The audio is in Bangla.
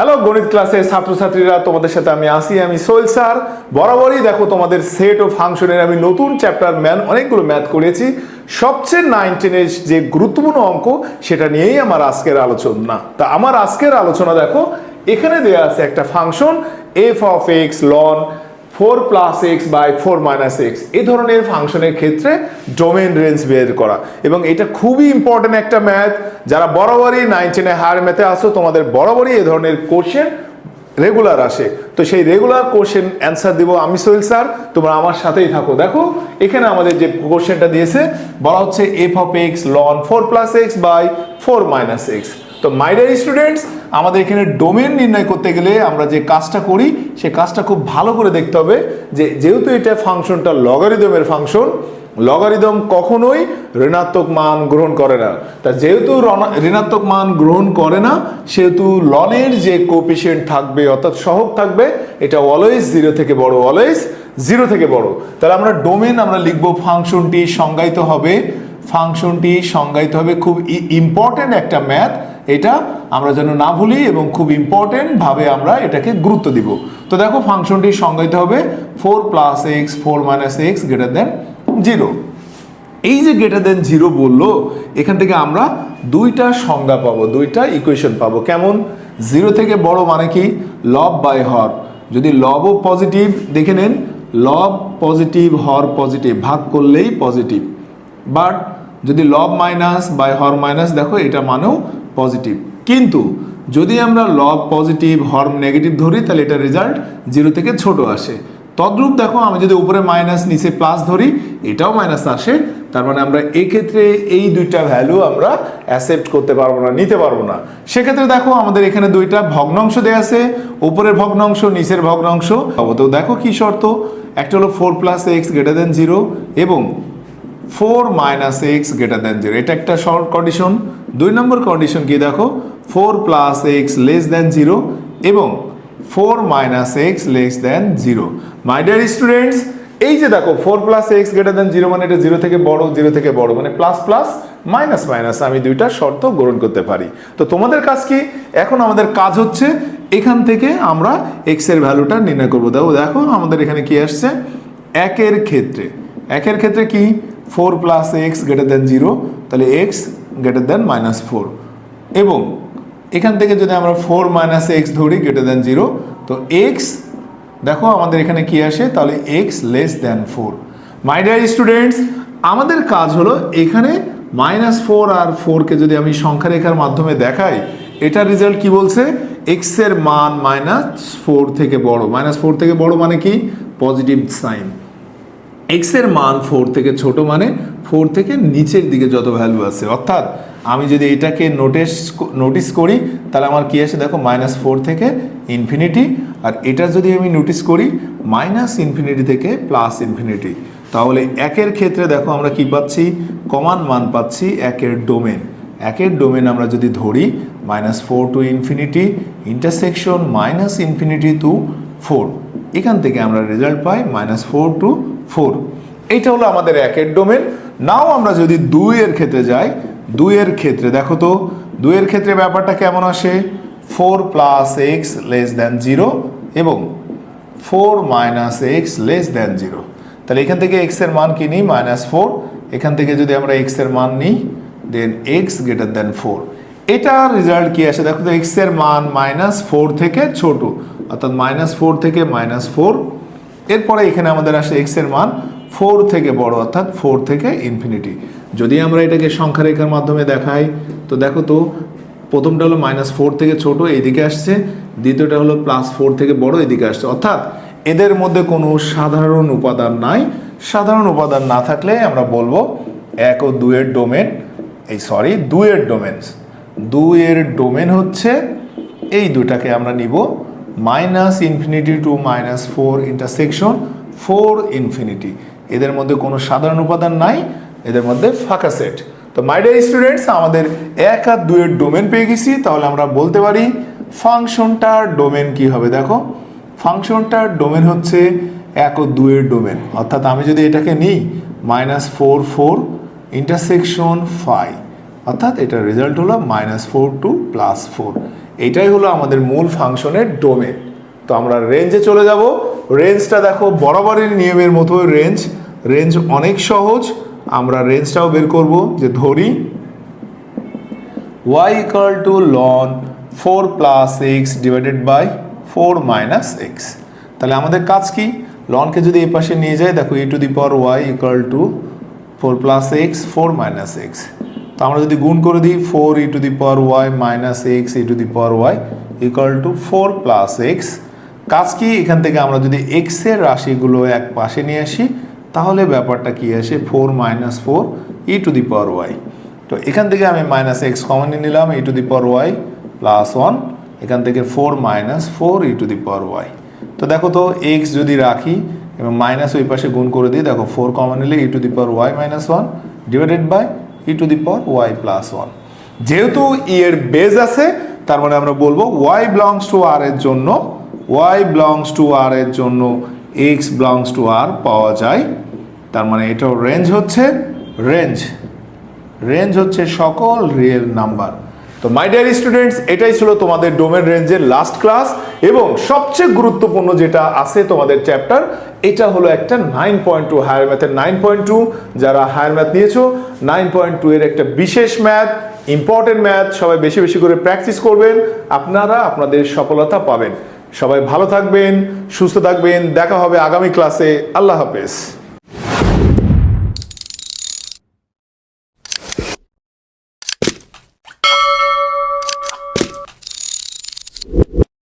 হ্যালো গণিত ক্লাসের ছাত্রছাত্রীরা, তোমাদের সাথে আমি সোহেল স্যার। বরাবরই দেখো তোমাদের সেট ও ফাংশনের আমি নতুন চ্যাপ্টার অনেকগুলো ম্যাথ করেছি। সবচেয়ে 9-10 যে গুরুত্বপূর্ণ অঙ্ক সেটা নিয়েই আমার আজকের আলোচনা। তা আমার আজকের আলোচনা দেখো, এখানে দেয়া আছে একটা ফাংশন এফ অফ এক্স লন 4 plus X by 4 minus X. এই ধরনের ফাংশনের ক্ষেত্রে ডোমেন রেঞ্জ বের করা, এবং এটা খুবই ইম্পর্টেন্ট একটা ম্যাথ। যারা বরাবরই 9-10 হায়ার ম্যাথে আসো, তোমাদের বরাবরই এই ধরনের কোশ্চেন রেগুলার আসে। তো সেই রেগুলার কোশ্চেন অ্যান্সার দিব আমি সোহেল স্যার, তোমরা আমার সাথেই থাকো। দেখো এখানে আমাদের যে কোশ্চেনটা দিয়েছে, বলা হচ্ছে এফ অফ এক্স লন 4 plus X by 4 minus X. তো মাই ডিয়ার স্টুডেন্টস, আমাদের এখানে ডোমেন নির্ণয় করতে গেলে আমরা যে কাজটা করি সেই কাজটা খুব ভালো করে দেখতে হবে। যেহেতু এটা ফাংশনটা লগারিদমের ফাংশন, লগারিদম কখনোই ঋণাত্মক মান গ্রহণ করে না। তা যেহেতু ঋণাত্মক মান গ্রহণ করে না, সেহেতু লনের যে কোএফিসিয়েন্ট থাকবে অর্থাৎ সহগ থাকবে, এটা অলওয়েজ 0 থেকে বড়, অলওয়েজ 0 থেকে বড়। তাহলে আমরা ডোমেন আমরা লিখব, ফাংশনটি সংজ্ঞায়িত হবে, ফাংশনটি সংজ্ঞায়িত হবে। খুব ইম্পর্টেন্ট একটা ম্যাথ এটা, আমরা যেন না ভুলি এবং খুব ইম্পর্টেন্ট ভাবে আমরা এটাকে গুরুত্ব দিব। তো দেখো ফাংশনটি সংজ্ঞায়িত হবে 4 plus x 4 minus x greater than 0। এই যে গ্রেটার দেন 0 বললো, এখান থেকে আমরা দুইটা সংজ্ঞা পাবো, দুইটা ইকুয়েশন পাবো। কেমন? 0 থেকে বড় মানে কি? লব বাই হর। যদি লবও পজিটিভ, দেখে নেন, লব পজিটিভ হর পজিটিভ, ভাগ করলেই পজিটিভ। বাট যদি লব মাইনাস বাই হর মাইনাস, দেখো এটা মানেও পজিটিভ। কিন্তু যদি আমরা লব পজিটিভ হর নেগেটিভ ধরি, তাহলে এটা রেজাল্ট 0 থেকে ছোট আসে। তদ্রূপ দেখো, আমি যদি উপরে মাইনাস নিচে প্লাস ধরি, এটাও মাইনাস আসে। তার মানে আমরা এক্ষেত্রে এই দুইটা ভ্যালু আমরা অ্যাকসেপ্ট করতে পারবো না, নিতে পারবো না। সেক্ষেত্রে দেখো আমাদের এখানে দুইটা ভগ্নাংশ দেয়া আছে, উপরের ভগ্নাংশ নিচের ভগ্নাংশ। তো দেখো কি শর্ত, একটা হলো 4 প্লাস এক্স গ্রেটার দেন 0 এবং 4 মাইনাস এক্স গ্রেটার দেন 0, এটা একটা শর্ট কন্ডিশন। 2 নম্বর কন্ডিশন কি দেখো, 4 প্লাস এক্স লেস দেন 0 এবং 4 minus x less than 0। My dear students, এই যে দেখো 4 প্লাস এক্স গ্রেটার দেন 0 মানে এটা 0 থেকে বড়, 0 থেকে বড় মানে প্লাস প্লাস মাইনাস মাইনাস, আমি দুইটা শর্ত গ্রহণ করতে পারি। তো তোমাদের কাজ কি? এখন আমাদের কাজ হচ্ছে এখান থেকে আমরা এক্স এর ভ্যালুটা নির্ণয় করবো। দেখো আমাদের এখানে কি আসছে, একের ক্ষেত্রে কি 4 প্লাস এক্স গ্রেটার দেন 0, তাহলে এক্স গ্রেটার দেন -4। এবং এখান থেকে যদি আমরা 4 মাইনাস এক্স ধরি গ্রেটার দেন 0, তো এক্স দেখো আমাদের এখানে কি আসে, তাহলে x less than 4। My dear students, আমাদের কাজ হলো এখানে -4 আর 4কে যদি আমি সংখ্যা রেখার মাধ্যমে দেখাই, এটার রেজাল্ট কি বলছে, এক্স এর মান -4 থেকে বড়। -4 থেকে বড় মানে কি? Positive sign. এক্স এর মান 4 থেকে ছোট মানে 4 থেকে নিচের দিকে যত ভ্যালু আছে। অর্থাৎ আমি যদি এটাকে নোটিস করি, তাহলে আমার কি আসে দেখো, -4 থেকে ইনফিনিটি। আর এটা যদি আমি নোটিস করি, -ইনফিনিটি থেকে +ইনফিনিটি। তাহলে একের ক্ষেত্রে দেখো আমরা কি পাচ্ছি, কমন মান পাচ্ছি একের ডোমেন আমরা যদি ধরি -4 to infinity intersection -infinity two 4, এখান থেকে আমরা রেজাল্ট পাই -4 টু 4। এইটা হলো আমাদের একের ডোমেন। নাও আমরা যদি 2 এর ক্ষেত্রে যাই, 2 এর ক্ষেত্রে দেখো তো 2 এর ক্ষেত্রে ব্যাপারটা কেমন আসে, 4 প্লাস এক্স লেস দেন 0 এবং 4 মাইনাস এক্স লেস দেন 0। তাহলে এখান থেকে এক্স এর মান কি নিই, -4। এখান থেকে যদি আমরা এক্স এর মান নিই, দেন এক্স গ্রেটার দেন 4। এটা রেজাল্ট কি আসে দেখো তো, এক্স এর মান -4 থেকে ছোট, অর্থাৎ -4 থেকে -4। এরপরে এখানে আমাদের আসে এক্স এর মান 4 থেকে বড়, অর্থাৎ 4 থেকে ইনফিনিটি। যদি আমরা এটাকে সংখ্যা রেখার মাধ্যমে দেখাই, তো দেখো তো প্রথমটা হলো -4 থেকে ছোট, এইদিকে আসছে, দ্বিতীয়টা হলো +4 থেকে বড়, এদিকে আসছে। অর্থাৎ এদের মধ্যে কোনো সাধারণ উপাদান নাই। সাধারণ উপাদান না থাকলে আমরা বলবো 1 ও 2 এর ডোমেন, 2 এর ডোমেন, 2 এর ডোমেন হচ্ছে এই দুটাকে আমরা নিব -ইনফিনিটি টু -4 ইন্টারসেকশন 4 ইনফিনিটি। এদের মধ্যে কোনো সাধারণ উপাদান নাই, এদের মধ্যে ফাঁকা সেট। তো মাই ডিয়ার স্টুডেন্টস, আমাদের 1 আর 2 এর ডোমেন পেয়ে গেছি। তাহলে আমরা বলতে পারি ফাংশনটার ডোমেন কি হবে। দেখো ফাংশনটার ডোমেন হচ্ছে 1 ও 2 এর ডোমেন। অর্থাৎ আমি যদি এটাকে নিই -4 4 ইন্টারসেকশন 5, অর্থাৎ এটার রেজাল্ট হলো -4 টু +4। এটাই হলো আমাদের মূল ফাংশনের ডোমেন। তো আমরা রেঞ্জে চলে যাব। রেঞ্জটা দেখো বরাবরই নিয়মের মতো রেঞ্জ অনেক সহজ। আমরা রেঞ্জটাও বের করব, যে ধরি y = ln 4 + x divided by 4 - x। তাহলে আমাদের কাজ কি, লনকে যদি এই পাশে নিয়ে যাই, দেখো e to the power y = 4 + x 4 - x। তো আমরা যদি গুণ করে দিই 4 e to the power y - x e to the power y = 4 + x। কাজ কি, এখান থেকে আমরা যদি x এর রাশিগুলো এক পাশে নিয়ে আসি, তাহলে ব্যাপারটা কি আসে, 4 - 4 e to the power y। তো এখান থেকে আমি -x কমন নিয়ে নিলাম, e to the power y +1, এখান থেকে 4 - 4 e to the power y। তো দেখো তো x যদি রাখি এবং মাইনাস ওই পাশে গুণ করে দিই, দেখো 4 কমন নিলে e to the power y - 1 divided by e to the power y +1। যেহেতু e এর বেজ আছে, তার মানে আমরা বলবো y belongs to r এর জন্য x belongs to r পাওয়া যায়। তার মানে এটাও রেঞ্জ হচ্ছে সকল রিয়েল নাম্বার। তো মাই ডিয়ার স্টুডেন্টস, এটাই ছিল তোমাদের ডোমেন রেঞ্জের লাস্ট ক্লাস এবং সবচেয়ে গুরুত্বপূর্ণ যেটা আছে তোমাদের চ্যাপ্টার, এটা হলো একটা 9.2 হায়ার ম্যাথের 9.2। যারা হায়ার ম্যাথ নিয়েছো 9.2 এর একটা বিশেষ ম্যাথ, ইম্পর্টেন্ট ম্যাথ, সবাই বেশি বেশি করে প্র্যাকটিস করবেন, আপনারা আপনাদের সফলতা পাবেন। সবাই ভালো থাকবেন, সুস্থ থাকবেন, দেখা হবে আগামী ক্লাসে। আল্লাহ হাফেজ।